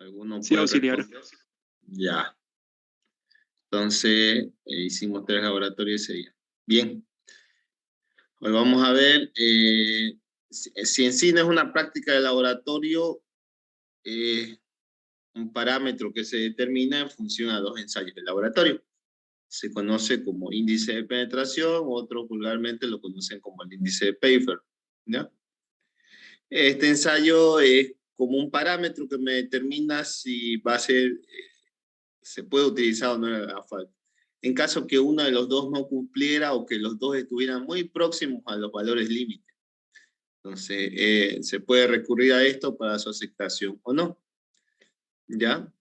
¿Alguno Sí, puede auxiliar. responder? Ya. Entonces, hicimos 3 laboratorios ese día. Bien. Hoy vamos a ver si en sí no es una práctica de laboratorio, un parámetro que se determina en función a 2 ensayos de laboratorio. Se conoce como índice de penetración, otros vulgarmente lo conocen como el índice de Pfeiffer, ¿ya? Este ensayo es como un parámetro que me determina si va a ser, se puede utilizar o no la falta. En caso que uno de los dos no cumpliera o que los dos estuvieran muy próximos a los valores límites. Entonces, se puede recurrir a esto para su aceptación o no, ¿ya?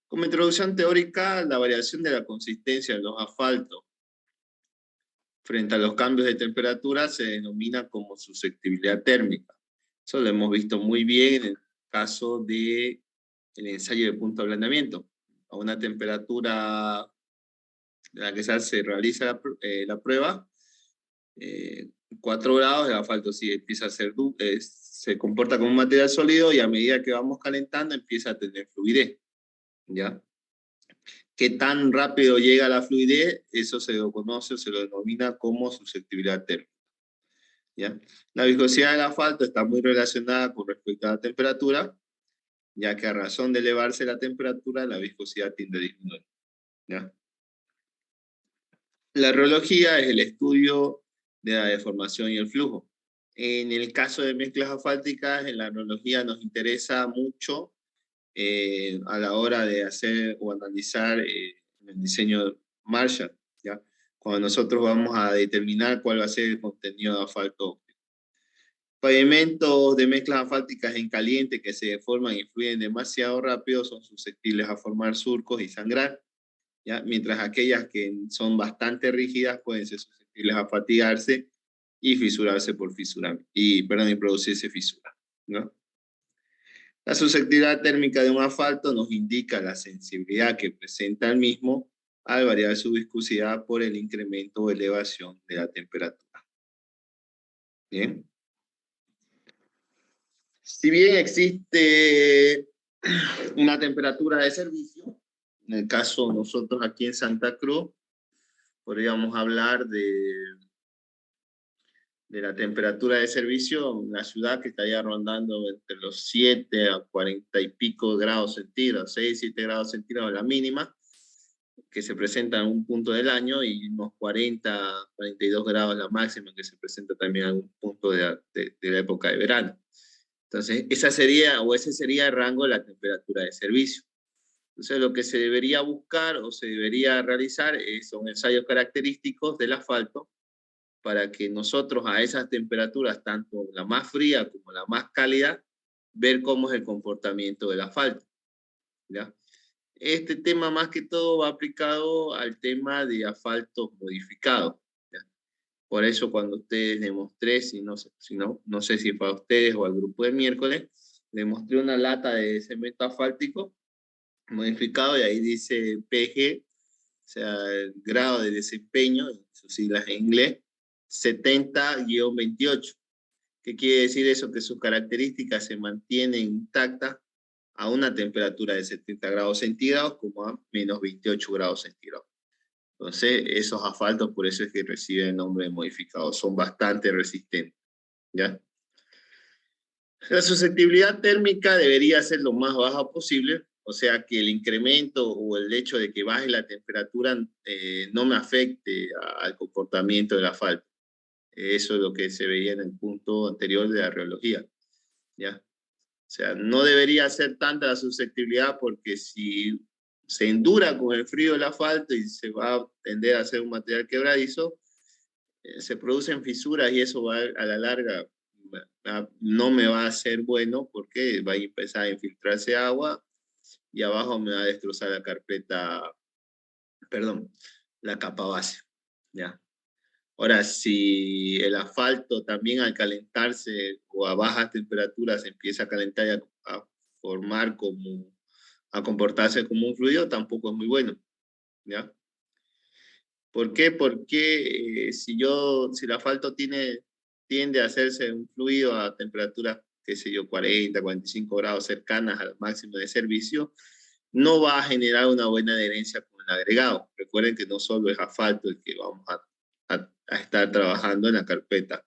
Como introducción teórica, la variación de la consistencia de los asfaltos frente a los cambios de temperatura se denomina como susceptibilidad térmica. Eso lo hemos visto muy bien en el caso del ensayo de punto de ablandamiento. A una temperatura a la que se realiza la prueba, 4 grados, el asfalto sí empieza a ser se comporta como un material sólido y a medida que vamos calentando empieza a tener fluidez, ¿ya? Qué tan rápido llega la fluidez, eso se lo conoce o se lo denomina como susceptibilidad térmica, ¿ya? La viscosidad del asfalto está muy relacionada con respecto a la temperatura, ya que a razón de elevarse la temperatura, la viscosidad tiende a disminuir, ¿ya? La rheología es el estudio de la deformación y el flujo. En el caso de mezclas asfálticas, en la rheología nos interesa mucho a la hora de hacer o analizar el diseño Marshall, ¿ya? Cuando nosotros vamos a determinar cuál va a ser el contenido de asfalto. Pavimentos de mezclas asfálticas en caliente que se deforman y fluyen demasiado rápido son susceptibles a formar surcos y sangrar, ¿ya? Mientras aquellas que son bastante rígidas pueden ser susceptibles a fatigarse y fisurarse por fisuramiento, y producirse fisura, ¿no? La susceptibilidad térmica de un asfalto nos indica la sensibilidad que presenta el mismo al variar su viscosidad por el incremento o elevación de la temperatura. Bien. Si bien existe una temperatura de servicio, en el caso nosotros aquí en Santa Cruz, podríamos hablar de la temperatura de servicio en la ciudad que estaría rondando entre los 7 a 40 y pico grados centígrados, 6, 7 grados centígrados la mínima, que se presenta en un punto del año, y unos 40, 42 grados la máxima, que se presenta también en algún punto de la época de verano. Entonces, ese sería el rango de la temperatura de servicio. Entonces, lo que se debería buscar o se debería realizar son ensayos característicos del asfalto para que nosotros a esas temperaturas, tanto la más fría como la más cálida, ver cómo es el comportamiento del asfalto, ¿ya? Este tema más que todo va aplicado al tema de asfaltos modificados, ¿ya? Por eso cuando ustedes les mostré, no sé si fue a ustedes o al grupo de miércoles, les mostré una lata de cemento asfáltico modificado y ahí dice PG, o sea, el grado de desempeño, sus siglas en inglés, 70-28. ¿Qué quiere decir eso? Que sus características se mantienen intactas a una temperatura de 70 grados centígrados como a menos 28 grados centígrados. Entonces, esos asfaltos, por eso es que reciben el nombre de modificados, son bastante resistentes, ¿ya? La susceptibilidad térmica debería ser lo más baja posible, o sea que el incremento o el hecho de que baje la temperatura no me afecte al comportamiento del asfalto. Eso es lo que se veía en el punto anterior de la rheología, ¿ya? O sea, no debería ser tanta la susceptibilidad, porque si se endura con el frío el asfalto y se va a tender a ser un material quebradizo, se producen fisuras y eso va a la larga no me va a ser bueno, porque va a empezar a infiltrarse agua y abajo me va a destrozar la carpeta, perdón, la capa base, ¿ya? Ahora, si el asfalto también al calentarse o a bajas temperaturas empieza a calentar y a formar a comportarse como un fluido, tampoco es muy bueno, ¿ya? ¿Por qué? Porque si el asfalto tiende a hacerse un fluido a temperaturas qué sé yo, 40, 45 grados cercanas al máximo de servicio, no va a generar una buena adherencia con el agregado. Recuerden que no solo es asfalto el que vamos a estar trabajando en la carpeta.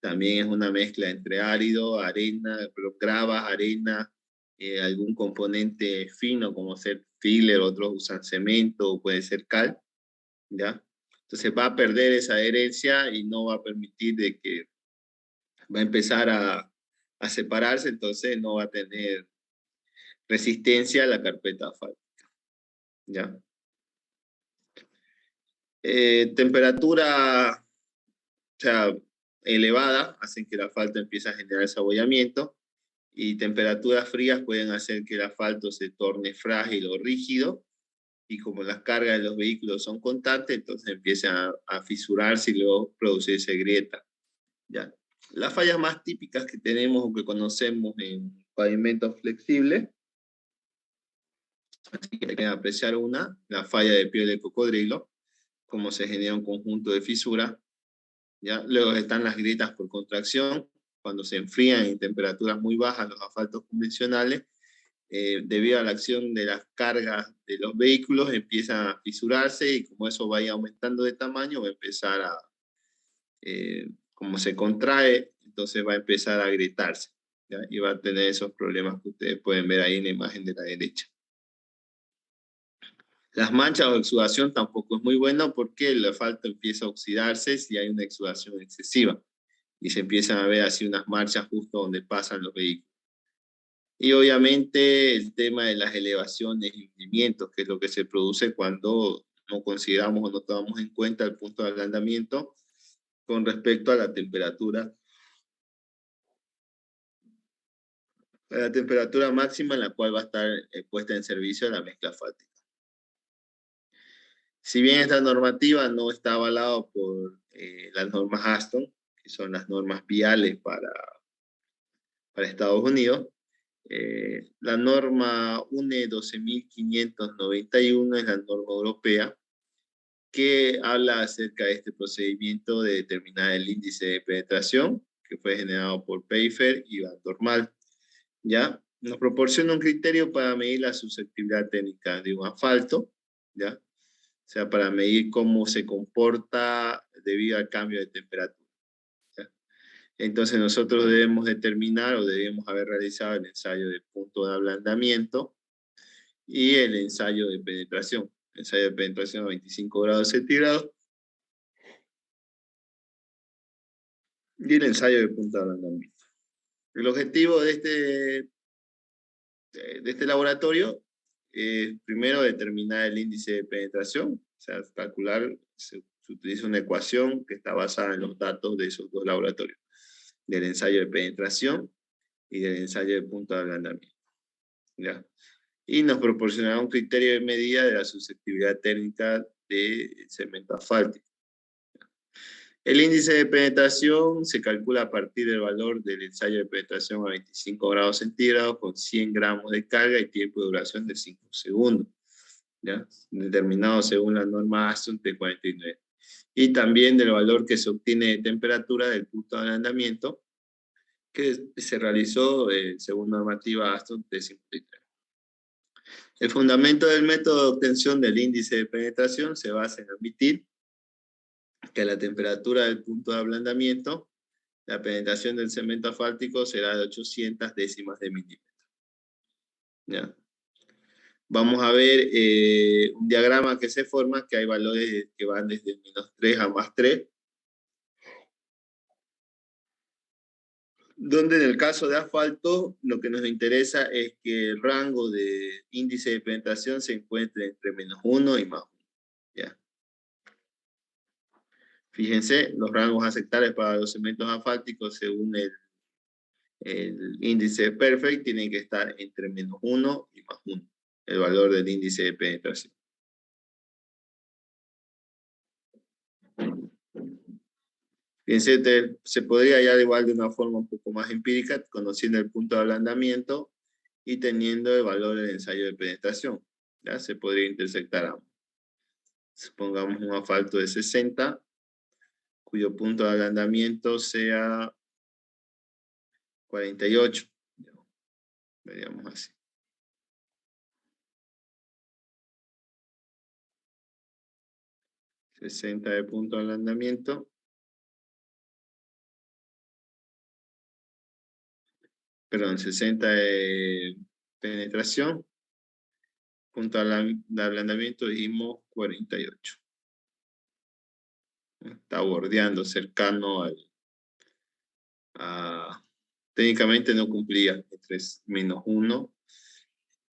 También es una mezcla entre árido, arena, gravas, arena, algún componente fino como ser filler, otros usan cemento o puede ser cal, ¿ya? Entonces va a perder esa adherencia y no va a permitir de que va a empezar a separarse, entonces no va a tener resistencia a la carpeta asfáltica, ¿ya? Temperatura, o sea, elevada, hacen que el asfalto empiece a generar sabollamiento, y temperaturas frías pueden hacer que el asfalto se torne frágil o rígido, y como las cargas de los vehículos son constantes, entonces empiezan a fisurarse y luego producirse grieta, ¿ya? Las fallas más típicas que tenemos o que conocemos en pavimentos flexibles, así que hay que apreciar una, la falla de piel de cocodrilo, cómo se genera un conjunto de fisuras, ¿ya? Luego están las grietas por contracción, cuando se enfrían en temperaturas muy bajas los asfaltos convencionales, debido a la acción de las cargas de los vehículos, empiezan a fisurarse y como eso vaya aumentando de tamaño, va a empezar a, como se contrae, entonces va a empezar a agrietarse, ¿ya? Y va a tener esos problemas que ustedes pueden ver ahí en la imagen de la derecha. Las manchas o exudación tampoco es muy bueno porque el asfalto empieza a oxidarse si hay una exudación excesiva y se empiezan a ver así unas manchas justo donde pasan los vehículos. Y obviamente el tema de las elevaciones y hundimientos, que es lo que se produce cuando no consideramos o no tomamos en cuenta el punto de ablandamiento con respecto a la temperatura máxima en la cual va a estar puesta en servicio la mezcla asfáltica. Si bien esta normativa no está avalada por las normas Aston, que son las normas viales para Estados Unidos, la norma UNE 12591 es la norma europea que habla acerca de este procedimiento de determinar el índice de penetración que fue generado por Pfeiffer y Van Dormal, ¿ya? Nos proporciona un criterio para medir la susceptibilidad técnica de un asfalto, ¿ya? O sea, para medir cómo se comporta debido al cambio de temperatura, ¿ya? Entonces nosotros debemos determinar o debemos haber realizado el ensayo de punto de ablandamiento y el ensayo de penetración. Ensayo de penetración a 25 grados centígrados y el ensayo de punto de ablandamiento. El objetivo de este laboratorio es primero determinar el índice de penetración, o sea, calcular, se utiliza una ecuación que está basada en los datos de esos dos laboratorios, del ensayo de penetración y del ensayo de punto de ablandamiento, ¿ya? Y nos proporcionará un criterio de medida de la susceptibilidad térmica del cemento asfáltico. El índice de penetración se calcula a partir del valor del ensayo de penetración a 25 grados centígrados con 100 gramos de carga y tiempo de duración de 5 segundos, ¿ya? Determinado según la norma Aston T49. Y también del valor que se obtiene de temperatura del punto de ablandamiento que se realizó según normativa Aston T53. El fundamento del método de obtención del índice de penetración se basa en admitir que a la temperatura del punto de ablandamiento, la penetración del cemento asfáltico será de 800 décimas de milímetro, ¿ya? Vamos a ver un diagrama que se forma, que hay valores que van desde -3 a +3, donde en el caso de asfalto lo que nos interesa es que el rango de índice de penetración se encuentre entre -1 y +1, ¿ya? Fíjense, los rangos aceptables para los cementos asfálticos según el índice de Perfect tienen que estar entre -1 y +1, el valor del índice de penetración. Fíjense, se podría hallar igual de una forma un poco más empírica, conociendo el punto de ablandamiento y teniendo el valor del ensayo de penetración. ¿Ya? Se podría intersectar ambos. Supongamos un asfalto de 60, cuyo punto de ablandamiento sea 48. Veríamos así. $60 de punto de ablandamiento. Perdón, 60 de penetración. Punto de ablandamiento dijimos 48. Está bordeando, cercano técnicamente no cumplía entre -1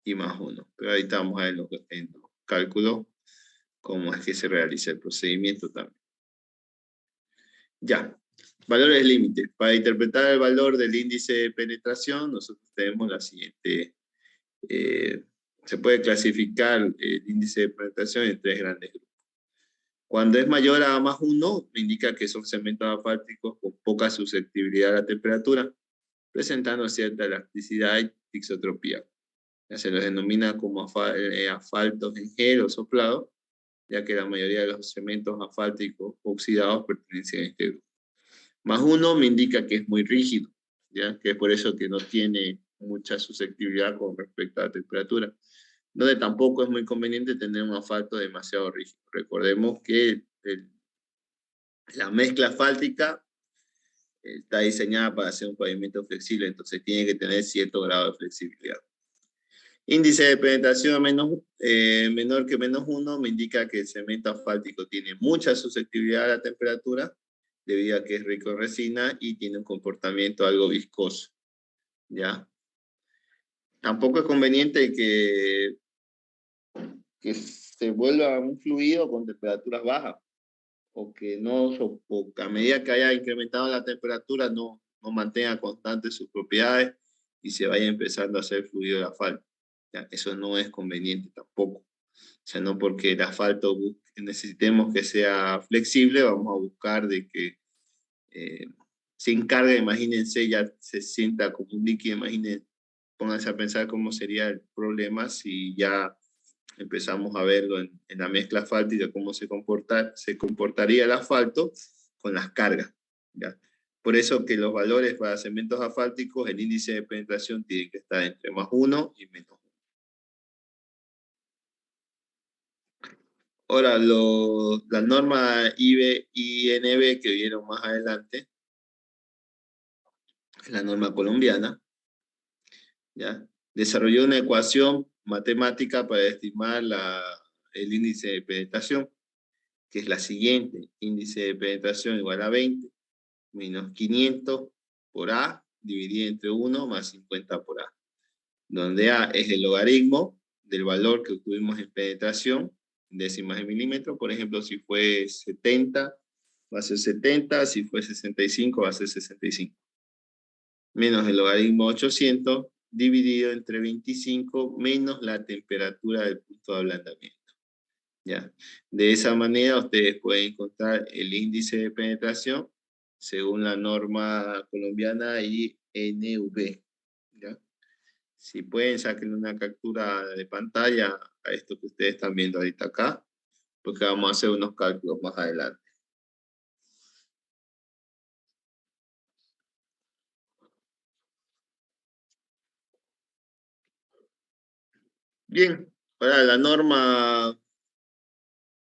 y +1. Pero ahí estamos en los cálculos cómo es que se realiza el procedimiento también. Ya, valores límites. Para interpretar el valor del índice de penetración, nosotros tenemos la siguiente. Se puede clasificar el índice de penetración en 3 grandes grupos. Cuando es mayor a +1, indica que son cementos asfálticos con poca susceptibilidad a la temperatura, presentando cierta elasticidad y tixotropía. Se los denomina como asfaltos en gel o soplado, ya que la mayoría de los cementos asfálticos oxidados pertenecen a este grupo. +1 me indica que es muy rígido, ¿ya? Que es por eso que no tiene mucha susceptibilidad con respecto a la temperatura. Donde tampoco es muy conveniente tener un asfalto demasiado rígido. Recordemos que la mezcla asfáltica está diseñada para hacer un pavimento flexible, entonces tiene que tener cierto grado de flexibilidad. Índice de penetración menor que -1 me indica que el cemento asfáltico tiene mucha susceptibilidad a la temperatura, debido a que es rico en resina y tiene un comportamiento algo viscoso, ¿ya? Tampoco es conveniente que se vuelva un fluido con temperaturas bajas, o que a medida que haya incrementado la temperatura no mantenga constantes sus propiedades y se vaya empezando a hacer fluido el asfalto. ¿Ya? Eso no es conveniente tampoco. O sea, no porque el asfalto necesitemos que sea flexible, vamos a buscar de que se encargue, imagínense, ya se sienta como un líquido, imagínense, pónganse a pensar cómo sería el problema si ya empezamos a verlo en la mezcla asfáltica, cómo se comportaría el asfalto con las cargas, ¿ya? Por eso que los valores para cementos asfálticos, el índice de penetración tiene que estar entre +1 y -1. Ahora, la norma INB que vieron más adelante, la norma colombiana, ¿ya? Desarrolló una ecuación matemática para estimar el índice de penetración, que es la siguiente: índice de penetración igual a 20 menos 500 por A dividido entre 1 más 50 por A, donde A es el logaritmo del valor que obtuvimos en penetración, en décimas de milímetro. Por ejemplo, si fue 70, va a ser 70, si fue 65, va a ser 65. Menos el logaritmo 800 dividido entre 25 menos la temperatura del punto de ablandamiento. ¿Ya? De esa manera ustedes pueden encontrar el índice de penetración según la norma colombiana INV. ¿Ya? Si pueden, saquen una captura de pantalla a esto que ustedes están viendo ahorita acá, porque vamos a hacer unos cálculos más adelante. Bien, ahora la norma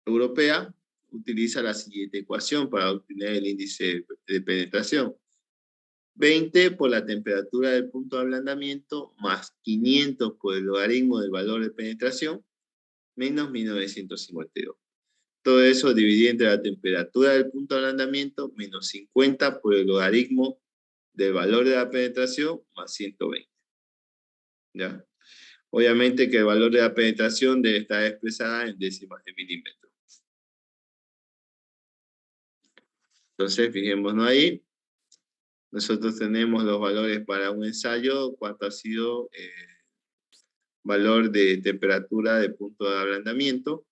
europea utiliza la siguiente ecuación para obtener el índice de penetración. 20 por la temperatura del punto de ablandamiento más 500 por el logaritmo del valor de penetración menos 1952. Todo eso dividido entre la temperatura del punto de ablandamiento menos 50 por el logaritmo del valor de la penetración más 120. ¿Ya? Obviamente que el valor de la penetración debe estar expresada en décimas de milímetro. Entonces, fijémonos ahí. Nosotros tenemos los valores para un ensayo, cuánto ha sido valor de temperatura de punto de ablandamiento,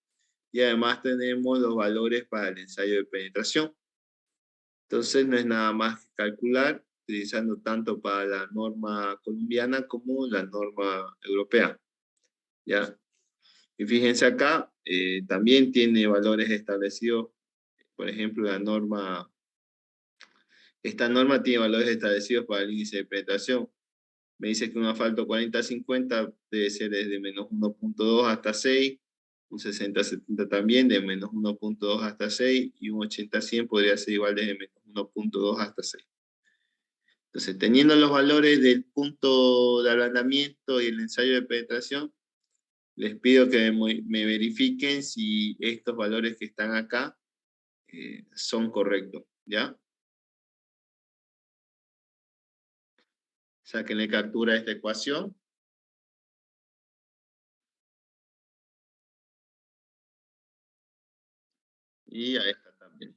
y además tenemos los valores para el ensayo de penetración. Entonces no es nada más que calcular, utilizando tanto para la norma colombiana como la norma europea. ¿Ya? Y fíjense acá, también tiene valores establecidos, por ejemplo, la norma Esta norma tiene valores establecidos para el índice de penetración. Me dice que un asfalto 40-50 debe ser desde menos 1.2 hasta 6, un 60-70 también de menos 1.2 hasta 6, y un 80-100 podría ser igual desde menos 1.2 hasta 6. Entonces, teniendo los valores del punto de ablandamiento y el ensayo de penetración, les pido que me verifiquen si estos valores que están acá son correctos, ¿ya? Sáquenle captura a esta ecuación. Y a esta también.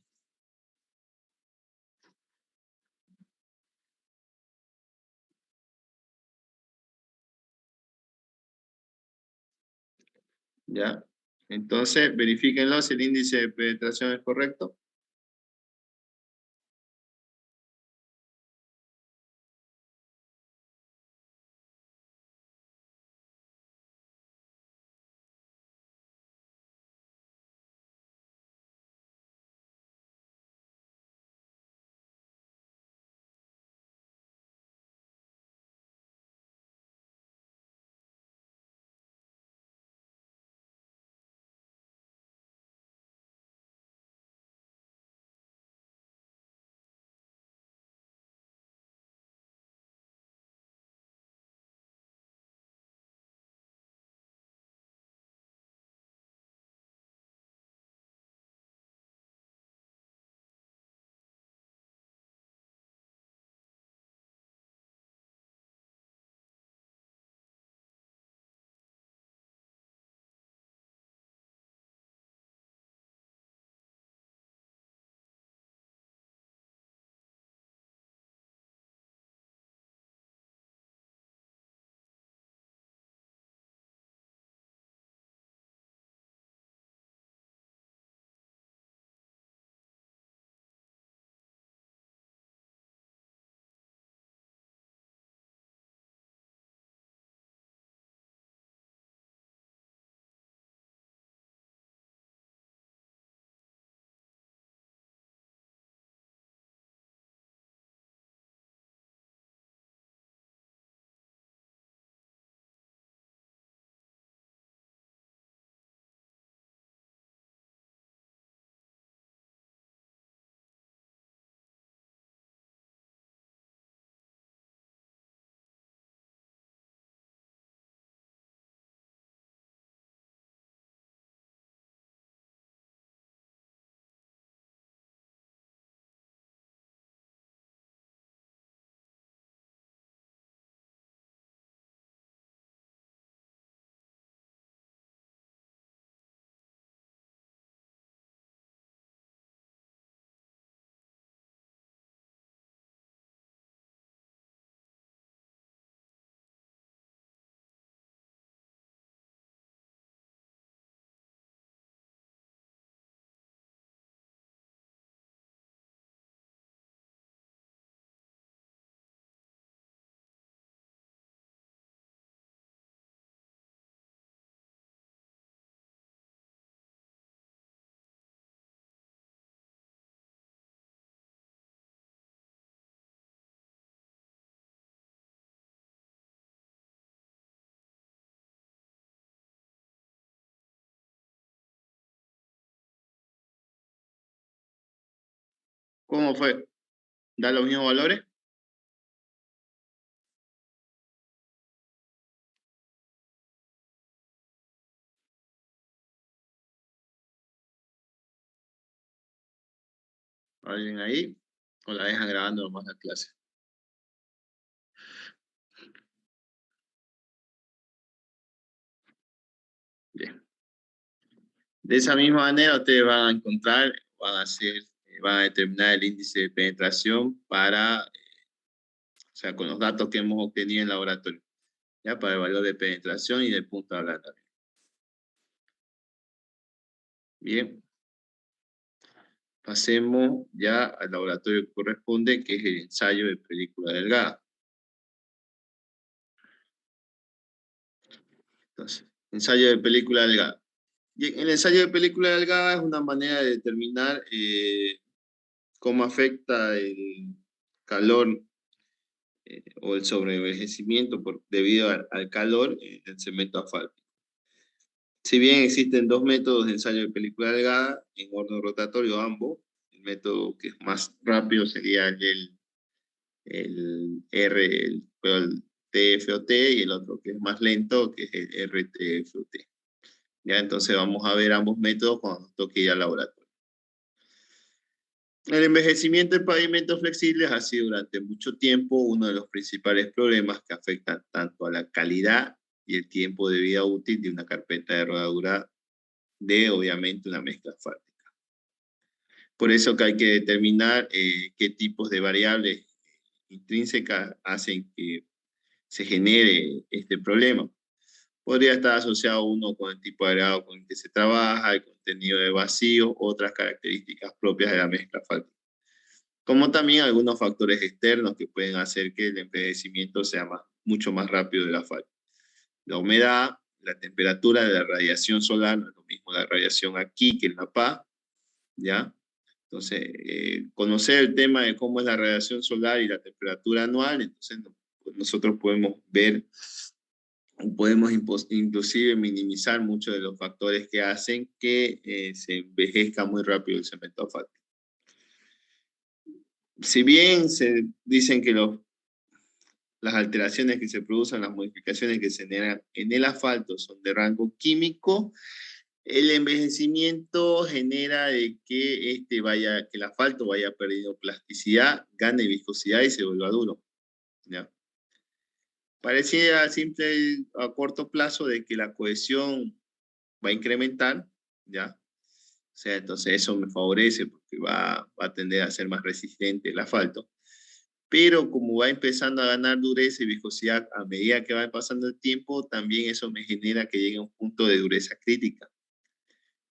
¿Ya? Entonces, verifíquenlo si el índice de penetración es correcto. ¿Cómo fue? ¿Da los mismos valores? ¿Alguien ahí? ¿O la dejan grabando nomás la clase? Bien. De esa misma manera, ustedes van a encontrar, van a hacer, van a determinar el índice de penetración para, o sea, con los datos que hemos obtenido en el laboratorio, ¿ya? Para el valor de penetración y del punto de ablandamiento. Bien. Pasemos ya al laboratorio que corresponde, que es el ensayo de película delgada. Entonces, ensayo de película delgada. Y el ensayo de película delgada es una manera de determinar cómo afecta calor o el sobreenvejecimiento debido al calor del cemento asfáltico. Si bien existen dos métodos de ensayo de película delgada en horno rotatorio ambos, el método que es más rápido sería el TFOT y el otro que es más lento, que es el RTFOT. Ya, entonces vamos a ver ambos métodos cuando nos toque ir al laboratorio. El envejecimiento de pavimentos flexibles ha sido durante mucho tiempo uno de los principales problemas que afectan tanto a la calidad y el tiempo de vida útil de una carpeta de rodadura de, obviamente, una mezcla asfáltica. Por eso que hay que determinar qué tipos de variables intrínsecas hacen que se genere este problema. Podría estar asociado uno con el tipo de agregado con el que se trabaja, el contenido de vacío, otras características propias de la mezcla asfáltica, como también algunos factores externos que pueden hacer que el envejecimiento sea mucho más rápido del asfalto. La humedad, la temperatura de la radiación solar, no es lo mismo la radiación aquí que en La Paz, ¿ya? Entonces, conocer el tema de cómo es la radiación solar y la temperatura anual, entonces nosotros podemos ver, podemos inclusive minimizar muchos de los factores que hacen que se envejezca muy rápido el cemento asfáltico. Si bien se dicen que las alteraciones que se producen, las modificaciones que se generan en el asfalto son de rango químico, el envejecimiento genera de que que el asfalto vaya perdiendo plasticidad, gane viscosidad y se vuelva duro. ¿Ya? Parecía simple a corto plazo de que la cohesión va a incrementar, ¿ya? O sea, entonces eso me favorece porque va a tender a ser más resistente el asfalto. Pero como va empezando a ganar dureza y viscosidad a medida que va pasando el tiempo, también eso me genera que llegue a un punto de dureza crítica.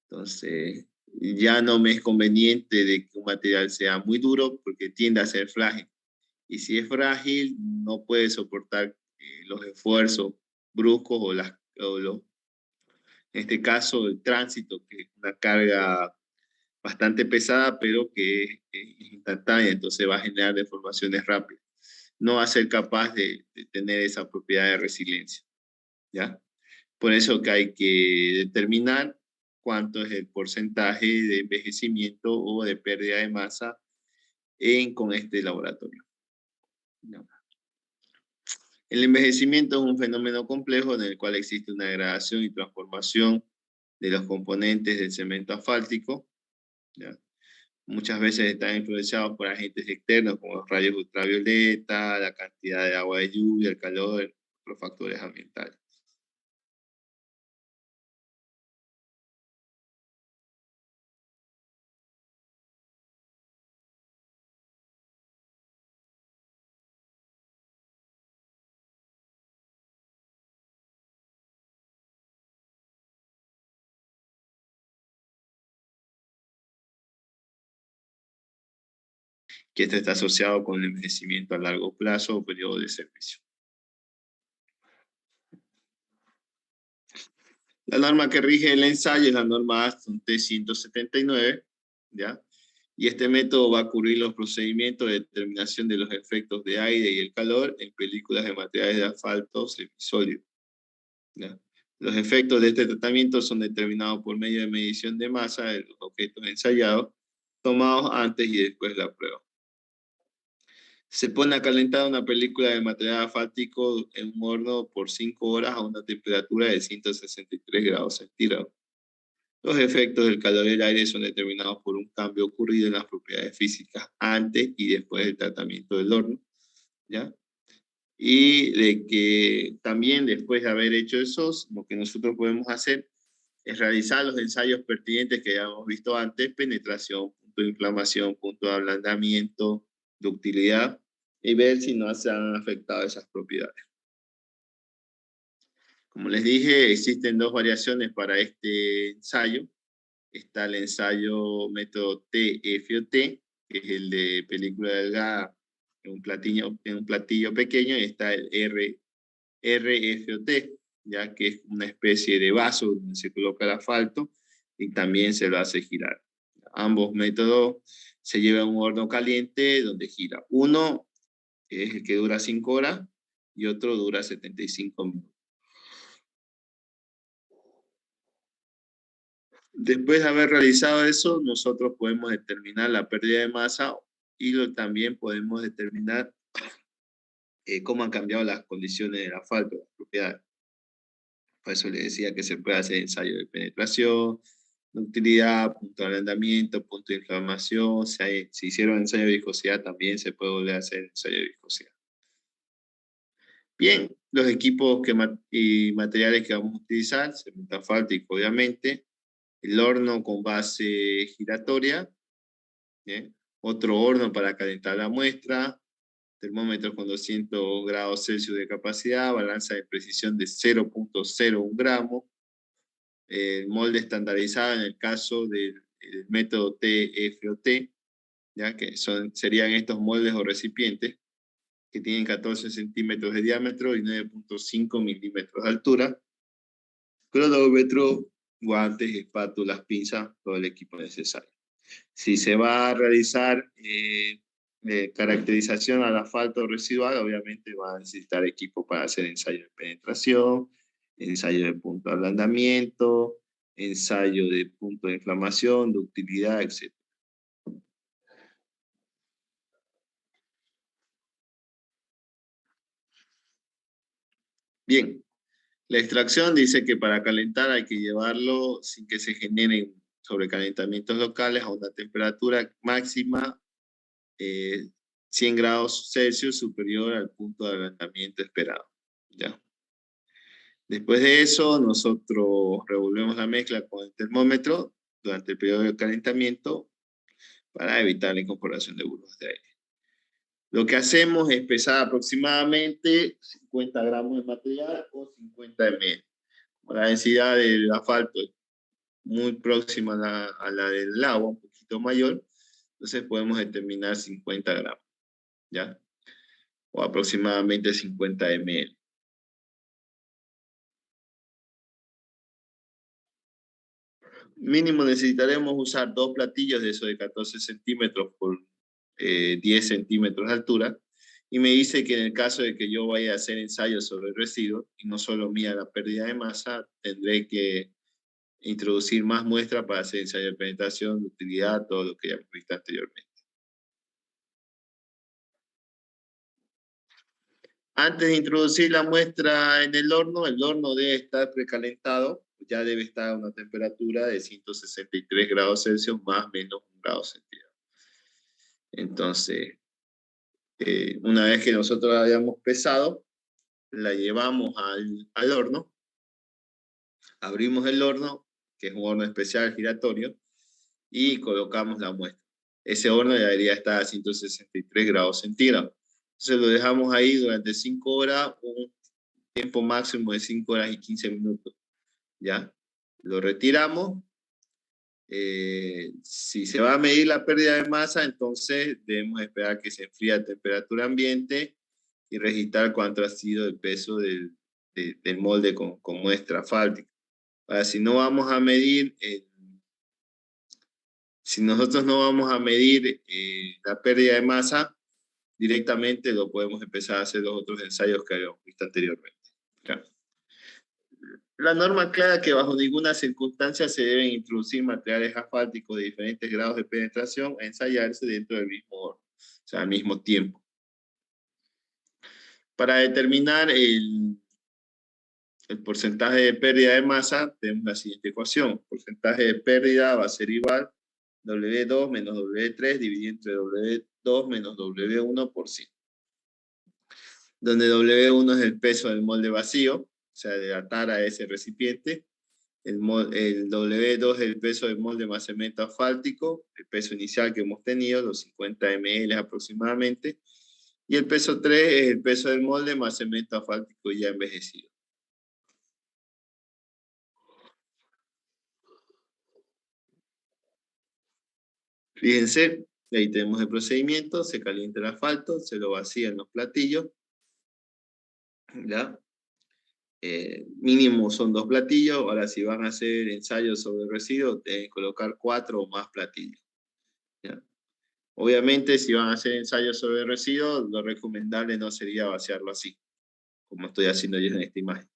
Entonces, ya no me es conveniente de que un material sea muy duro porque tiende a ser frágil. Y si es frágil, no puede soportar los esfuerzos bruscos en este caso, el tránsito, que es una carga bastante pesada, pero que es instantánea, entonces va a generar deformaciones rápidas. No va a ser capaz de tener esa propiedad de resiliencia, ¿ya? Por eso que hay que determinar cuánto es el porcentaje de envejecimiento o de pérdida de masa con este laboratorio. ¿No? El envejecimiento es un fenómeno complejo en el cual existe una degradación y transformación de los componentes del cemento asfáltico, ¿ya? Muchas veces están influenciados por agentes externos como los rayos ultravioleta, la cantidad de agua de lluvia, el calor, los factores ambientales. Que este está asociado con el envejecimiento a largo plazo o periodo de servicio. La norma que rige el ensayo es la norma Aston T179, ¿ya? Y este método va a cubrir los procedimientos de determinación de los efectos de aire y el calor en películas de materiales de asfalto semisólido, ¿ya? Los efectos de este tratamiento son determinados por medio de medición de masa de los objetos ensayados, tomados antes y después de la prueba. Se pone a calentar una película de material asfáltico en un horno por 5 horas a una temperatura de 163 grados centígrados. Los efectos del calor del aire son determinados por un cambio ocurrido en las propiedades físicas antes y después del tratamiento del horno, ¿ya? Y de que también después de haber hecho eso, lo que nosotros podemos hacer es realizar los ensayos pertinentes que ya hemos visto antes: penetración, punto de inflamación, punto de ablandamiento, ductilidad, y ver si no se han afectado esas propiedades. Como les dije, existen dos variaciones para este ensayo. Está el ensayo método TFOT, que es el de película delgada en un platillo pequeño, y está el RFOT, ya que es una especie de vaso donde se coloca el asfalto y también se lo hace girar. Ambos métodos se lleva a un horno caliente donde gira. Uno es el que dura 5 horas y otro dura 75 minutos. Después de haber realizado eso, nosotros podemos determinar la pérdida de masa y también podemos determinar cómo han cambiado las condiciones del asfalto, las propiedades. Por eso le decía que se puede hacer ensayo de penetración, ductilidad, punto de ablandamiento, punto de inflamación. Si hicieron ensayo de viscosidad, también se puede volver a hacer ensayo de viscosidad. Bien, los equipos y materiales que vamos a utilizar, cemento asfáltico, obviamente, el horno con base giratoria, ¿bien? Otro horno para calentar la muestra, termómetro con 200 grados Celsius de capacidad, balanza de precisión de 0.01 gramos, el molde estandarizado en el caso del método TFOT, ¿ya? Que serían estos moldes o recipientes que tienen 14 centímetros de diámetro y 9.5 milímetros de altura, cronómetro, guantes, espátulas, pinzas, todo el equipo necesario. Si se va a realizar caracterización al asfalto residual, obviamente va a necesitar equipo para hacer ensayo de penetración, ensayo de punto de ablandamiento, ensayo de punto de inflamación, ductilidad, etc. Bien, la extracción dice que para calentar hay que llevarlo sin que se generen sobrecalentamientos locales a una temperatura máxima 100 grados Celsius superior al punto de ablandamiento esperado. ¿Ya? Después de eso, nosotros revolvemos la mezcla con el termómetro durante el periodo de calentamiento para evitar la incorporación de burbujas de aire. Lo que hacemos es pesar aproximadamente 50 gramos de material o 50 ml. La densidad del asfalto es muy próxima a la del agua, un poquito mayor, entonces podemos determinar 50 gramos, ¿ya? O aproximadamente 50 ml. Mínimo necesitaremos usar 2 platillos de esos de 14 centímetros por 10 centímetros de altura. Y me dice que en el caso de que yo vaya a hacer ensayos sobre el residuo y no solo mida la pérdida de masa, tendré que introducir más muestras para hacer ensayo de penetración, de utilidad, todo lo que ya hemos visto anteriormente. Antes de introducir la muestra en el horno debe estar precalentado, ya debe estar a una temperatura de 163 grados Celsius más o menos 1 grado centígrado. Entonces, una vez que nosotros la hayamos pesado, la llevamos al horno, abrimos el horno, que es un horno especial giratorio, y colocamos la muestra. Ese horno ya debería estar a 163 grados centígrados. Entonces lo dejamos ahí durante 5 horas, un tiempo máximo de 5 horas y 15 minutos. ¿Ya? Lo retiramos. Si se va a medir la pérdida de masa, entonces debemos esperar que se enfríe a temperatura ambiente y registrar cuánto ha sido el peso del molde con muestra asfáltica. Ahora, si no vamos a medir, si nosotros no vamos a medir la pérdida de masa, directamente lo podemos empezar a hacer los otros ensayos que habíamos visto anteriormente. ¿Ya? La norma aclara que bajo ninguna circunstancia se deben introducir materiales asfálticos de diferentes grados de penetración a ensayarse dentro del mismo horno, o sea, al mismo tiempo. Para determinar el porcentaje de pérdida de masa, tenemos la siguiente ecuación. El porcentaje de pérdida va a ser igual W2 menos W3 dividido entre W2 menos W1 por 100. Donde W1 es el peso del molde vacío, o sea, de la tara de ese recipiente. El W2 es el peso del molde más cemento asfáltico, el peso inicial que hemos tenido, los 50 ml aproximadamente. Y el peso 3 es el peso del molde más cemento asfáltico ya envejecido. Fíjense, ahí tenemos el procedimiento, se calienta el asfalto, se lo vacía en los platillos, ¿ya? Mínimo son 2 platillos, ahora si van a hacer ensayos sobre residuos, deben colocar 4 o más platillos, ¿ya? Obviamente, si van a hacer ensayos sobre residuos, lo recomendable no sería vaciarlo así, como estoy haciendo yo en esta imagen.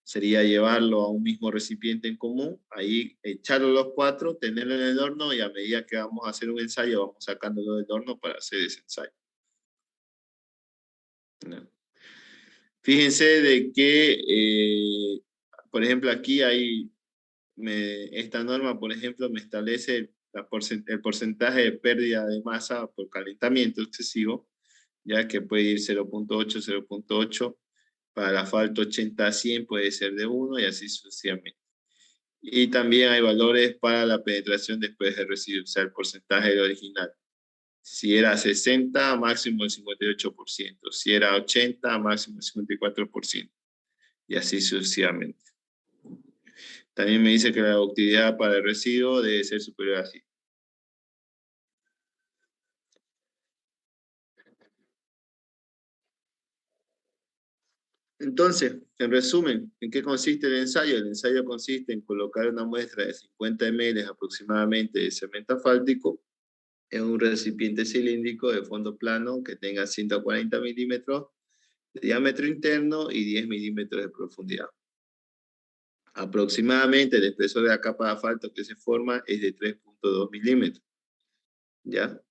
Sería llevarlo a un mismo recipiente en común, ahí echarlo los 4, tenerlo en el horno y a medida que vamos a hacer un ensayo, vamos sacándolo del horno para hacer ese ensayo. ¿No? Fíjense de que, por ejemplo, aquí hay, esta norma, por ejemplo, me establece el porcentaje de pérdida de masa por calentamiento excesivo, ya que puede ir 0.8, 0.8, para el asfalto 80 a 100 puede ser de 1 y así sucesivamente. Y también hay valores para la penetración después del residuo, o sea, el porcentaje del original. Si era 60, máximo el 58%. Si era 80, máximo el 54%. Y así sucesivamente. También me dice que la ductilidad para el residuo debe ser superior a 100. Entonces, en resumen, ¿en qué consiste el ensayo? El ensayo consiste en colocar una muestra de 50 ml aproximadamente de cemento asfáltico en un recipiente cilíndrico de fondo plano que tenga 140 milímetros de diámetro interno y 10 milímetros de profundidad. Aproximadamente el espesor de la capa de asfalto que se forma es de 3.2 milímetros. ¿Ya?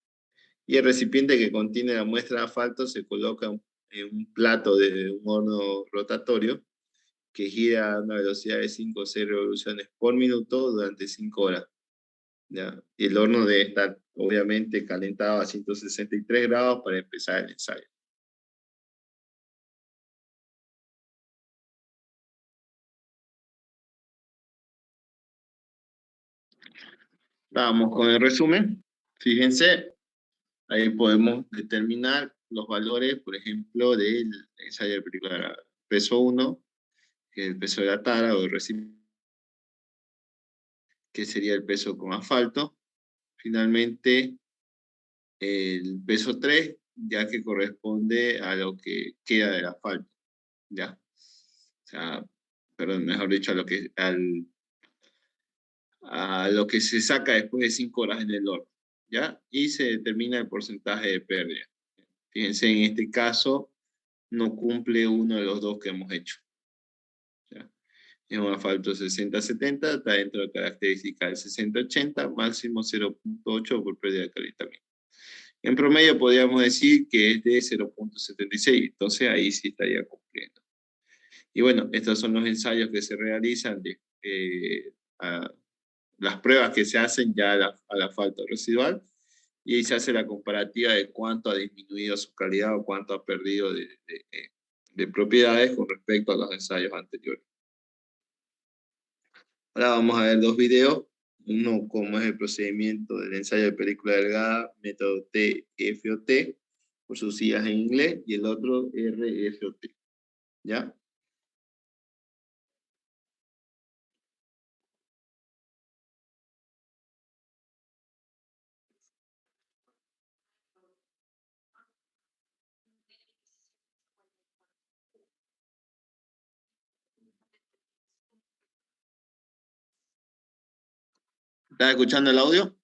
Y el recipiente que contiene la muestra de asfalto se coloca en un plato de un horno rotatorio que gira a una velocidad de 5 o 6 revoluciones por minuto durante 5 horas. ¿Ya? Y el horno debe estar obviamente calentado a 163 grados para empezar el ensayo. Vamos con el resumen. Fíjense, ahí podemos determinar los valores, por ejemplo, del ensayo de película peso 1, que es el peso de la tara o el recipiente, que sería el peso con asfalto. Finalmente, el peso 3, ya que corresponde a lo que queda del asfalto. ¿Ya? O sea, perdón, mejor dicho, a lo que se saca después de 5 horas en el horno. ¿Ya? Y se determina el porcentaje de pérdida. Fíjense, en este caso, no cumple uno de los dos que hemos hecho. ¿Ya? Es un asfalto 60-70, está dentro de la característica del 60-80, máximo 0.8 por pérdida de calentamiento. En promedio podríamos decir que es de 0.76, entonces ahí sí estaría cumpliendo. Y bueno, estos son los ensayos que se realizan, las pruebas que se hacen ya al asfalto residual, y ahí se hace la comparativa de cuánto ha disminuido su calidad o cuánto ha perdido de propiedades con respecto a los ensayos anteriores. Ahora vamos a ver dos videos. Uno, cómo es el procedimiento del ensayo de película delgada, método TFOT, por sus siglas en inglés, y el otro RFOT. ¿Ya? ¿Estás escuchando el audio?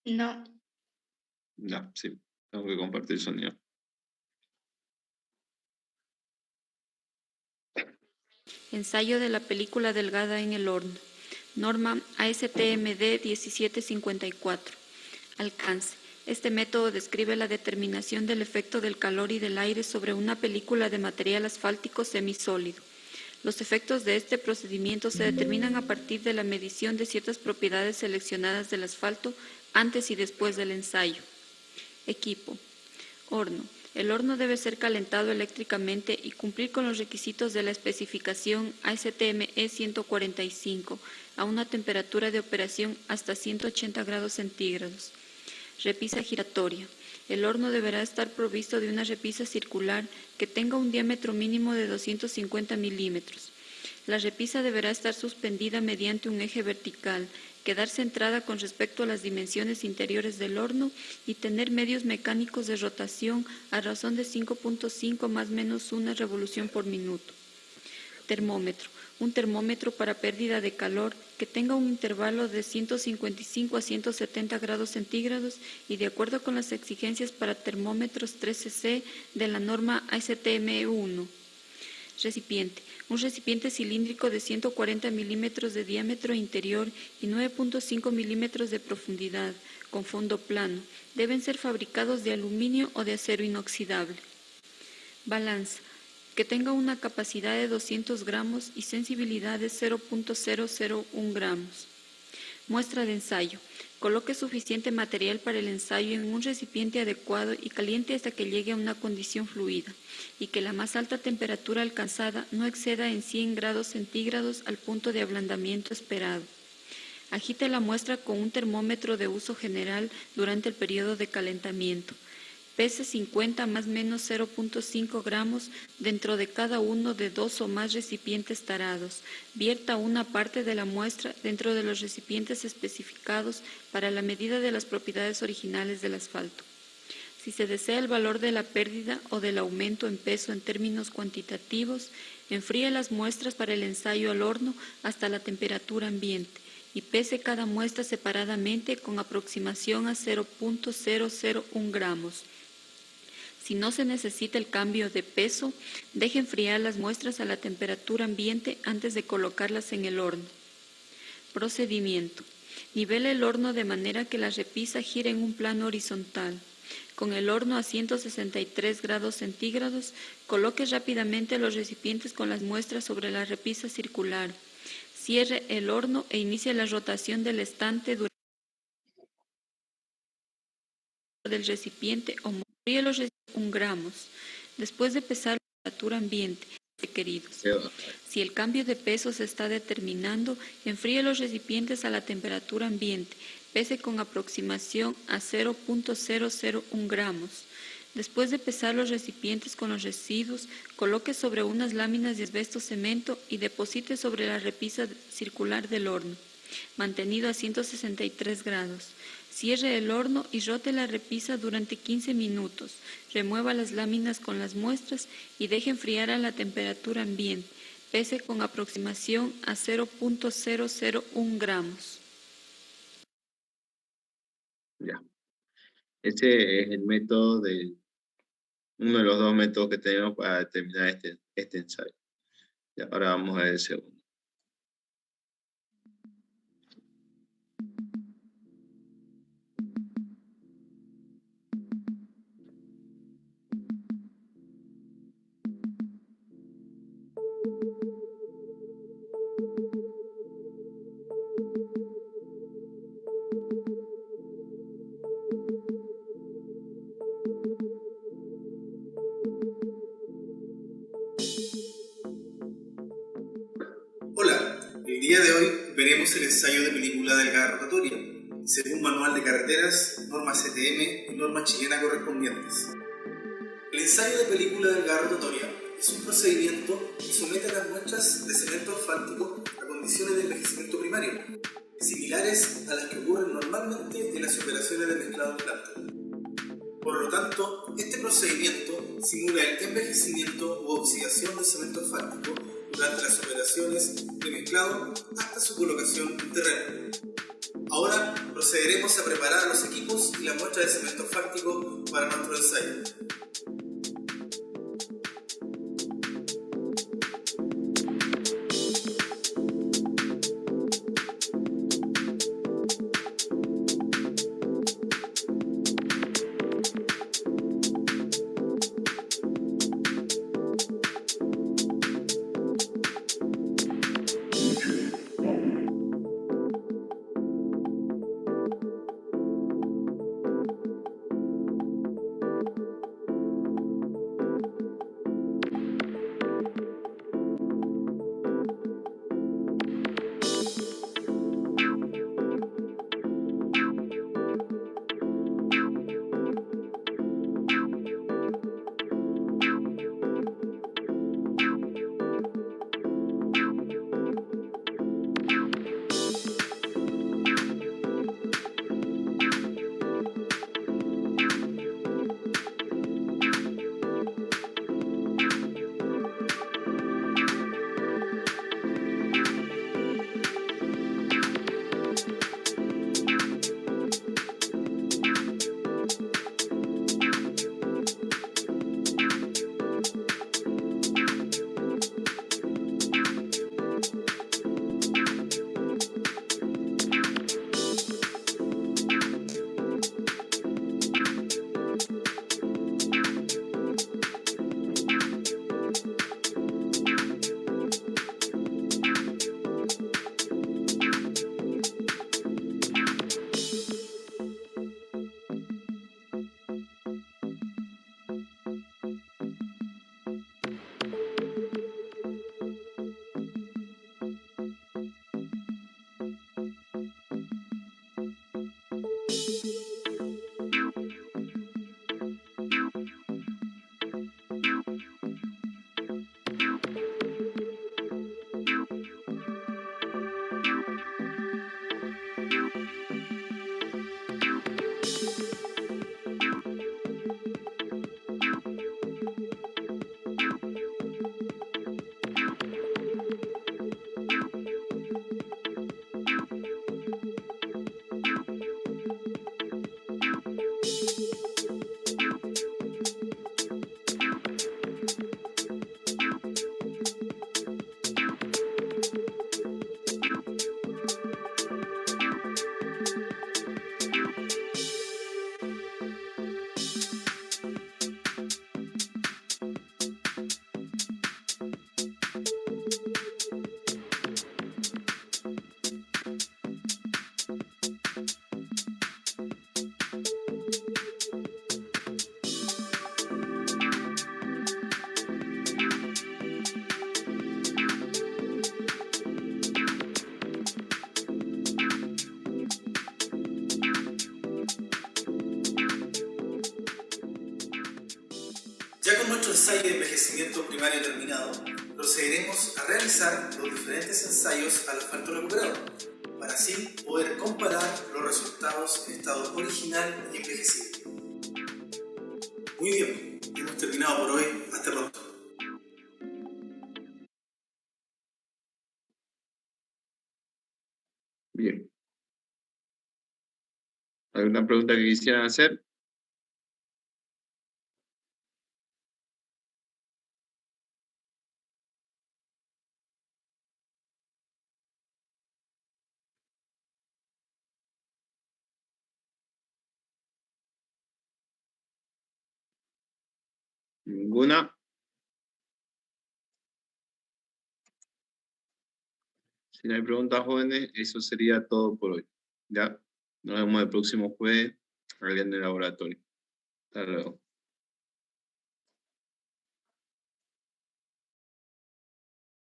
No. No, sí. Tengo que compartir el sonido. Ensayo de la película delgada en el horno. Norma ASTMD 1754. Alcance. Este método describe la determinación del efecto del calor y del aire sobre una película de material asfáltico semisólido. Los efectos de este procedimiento se determinan a partir de la medición de ciertas propiedades seleccionadas del asfalto antes y después del ensayo. Equipo. Horno. El horno debe ser calentado eléctricamente y cumplir con los requisitos de la especificación ASTM E145 a una temperatura de operación hasta 180 grados centígrados. Repisa giratoria. El horno deberá estar provisto de una repisa circular que tenga un diámetro mínimo de 250 milímetros. La repisa deberá estar suspendida mediante un eje vertical, quedar centrada con respecto a las dimensiones interiores del horno y tener medios mecánicos de rotación a razón de 5.5 más menos una revolución por minuto. Termómetro. Un termómetro para pérdida de calor que tenga un intervalo de 155 a 170 grados centígrados y de acuerdo con las exigencias para termómetros 13C de la norma ASTM1. Recipiente. Un recipiente cilíndrico de 140 milímetros de diámetro interior y 9.5 milímetros de profundidad, con fondo plano. Deben ser fabricados de aluminio o de acero inoxidable. Balanza. Que tenga una capacidad de 200 gramos y sensibilidad de 0.001 gramos. Muestra de ensayo. Coloque suficiente material para el ensayo en un recipiente adecuado y caliente hasta que llegue a una condición fluida y que la más alta temperatura alcanzada no exceda en 100 grados centígrados al punto de ablandamiento esperado. Agite la muestra con un termómetro de uso general durante el periodo de calentamiento. Pese 50 más menos 0.5 gramos dentro de cada uno de 2 o más recipientes tarados. Vierta una parte de la muestra dentro de los recipientes especificados para la medida de las propiedades originales del asfalto. Si se desea el valor de la pérdida o del aumento en peso en términos cuantitativos, enfríe las muestras para el ensayo al horno hasta la temperatura ambiente y pese cada muestra separadamente con aproximación a 0.001 gramos. Si no se necesita el cambio de peso, deje enfriar las muestras a la temperatura ambiente antes de colocarlas en el horno. Procedimiento. Nivele el horno de manera que la repisa gire en un plano horizontal. Con el horno a 163 grados centígrados, coloque rápidamente los recipientes con las muestras sobre la repisa circular. Cierre el horno e inicie la rotación del estante durante del recipiente o enfríe los recipientes 1 gramos. Después de pesar la temperatura ambiente requeridos. Si el cambio de peso se está determinando, enfríe los recipientes a la temperatura ambiente. Pese con aproximación a 0.001 gramos. Después de pesar los recipientes con los residuos, coloque sobre unas láminas de asbesto cemento y deposite sobre la repisa circular del horno, mantenido a 163 grados. Cierre el horno y rote la repisa durante 15 minutos. Remueva las láminas con las muestras y deje enfriar a la temperatura ambiente. Pese con aproximación a 0.001 gramos. Ya. Ese es el método uno de los dos métodos que tenemos para determinar este ensayo. Ya, ahora vamos a ver el segundo. Hola, el día de hoy veremos el ensayo de película delgada rotatoria, según Manual de Carreteras, norma CTM y norma chilena correspondientes. El ensayo de película delgada rotatoria es un procedimiento que somete a las muestras de cemento asfáltico a condiciones de envejecimiento primario, similares a las que ocurren normalmente en las operaciones de mezclado de planta. Por lo tanto, este procedimiento simula el envejecimiento u oxidación del cemento asfáltico durante las operaciones de mezclado hasta su colocación en terreno. Ahora procederemos a preparar los equipos y la muestra de cemento asfáltico para nuestro ensayo. Ya con nuestro ensayo de envejecimiento primario terminado, procederemos a realizar los diferentes ensayos al asfalto recuperado, para así poder comparar los resultados en estado original y envejecido. Muy bien, hemos terminado por hoy. Hasta pronto. Bien. ¿Alguna pregunta que quisieran hacer? ¿Ninguna? Si no hay preguntas, jóvenes, eso sería todo por hoy. Ya, nos vemos el próximo jueves, en el laboratorio. Hasta luego.